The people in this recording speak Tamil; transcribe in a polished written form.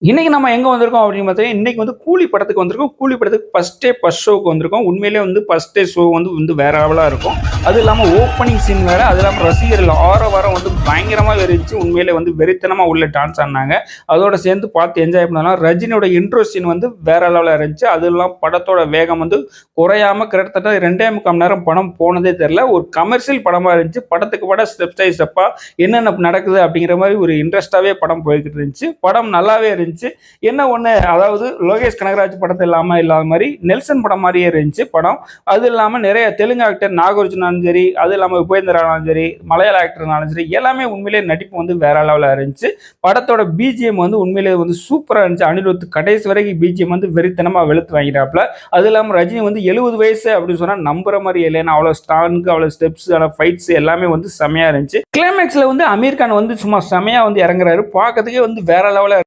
இன்னைக்கு நம்ம எங்க வந்திருக்கோம் அப்படின்னு பார்த்தீங்கன்னா, இன்னைக்கு வந்து கூலி படத்துக்கு வந்திருக்கோம். கூலி படத்துக்கு ஃபர்ஸ்ட் ஷோக்கு வந்திருக்கோம். உண்மையிலேயே வந்து ஃபர்ஸ்ட் டே ஷோ வந்து வேற லெவலா இருக்கும். அது இல்லாம ஓப்பனிங் சீன் வேற. அது இல்லாம ரசிகர்கள் ஆரவாரம் வந்து பயங்கரமா இருந்துச்சு. உண்மையிலே வந்து வெறித்தனமா உள்ள டான்ஸ் ஆடுனாங்க. அதோட சேர்ந்து பார்த்து என்ஜாய் பண்ணலாம். ரஜினியோட இன்ட்ரோ சீன் வந்து வேற லெவலா இருந்துச்சு. அது இல்லாம படத்தோட வேகம் வந்து குறையாம கிட்டத்தட்ட 2.5 மணி நேரம் படம் போனதே தெரியல. ஒரு கமர்ஷியல் படமா இருந்துச்சு. படத்துக்கு படம் ஸ்டெப் பை ஸ்டெப்பா என்னென்ன நடக்குது அப்படிங்கிற மாதிரி ஒரு இன்ட்ரெஸ்டாவே படம் போய்கிட்டு இருந்துச்சு. படம் நல்லாவே இருந்துச்சு. என்ன ஒண்ணு, அதாவது லோகேஷ் கனகராஜ் படத்தை இல்லாத மாதிரி நெல்சன் படம் மாதிரியே இருந்துச்சு படம். அது இல்லாம நிறைய தெலுங்கு ஆக்டர் நாகார்ஜுனாலும் சரி, அது இல்லாம உபேந்திரானாலும் சரி, மலையாள ஆக்டர்னாலும் சரி, எல்லாமே உண்மையிலேயே நடிப்பு வந்து வேற லெவலா இருந்துச்சு. படத்தோட பிஜிஎம் வந்து உண்மையிலேயே வந்து சூப்பரா இருந்துச்சு. அனிருத் கடைசி வரைக்கும் பிஜிஎம் வந்து வெறித்தனமா வெளுத்து வாங்கிட்டாப்ல. அது இல்லாம ரஜினி வந்து 70 வயசு அப்படின்னு சொன்னா நம்புற மாதிரி இல்லைன்னா அவ்வளவு ஸ்டாங்கு, அவ்வளவு ஸ்டெப்ஸ், ஃபைட்ஸ் எல்லாமே வந்து செமையா இருந்துச்சு. கிளைமேக்ஸ்ல வந்து அமீர் கான் வந்து சும்மா செமையா வந்து இறங்குறாரு. பார்க்கறதுக்கே வந்து வேற லெவலா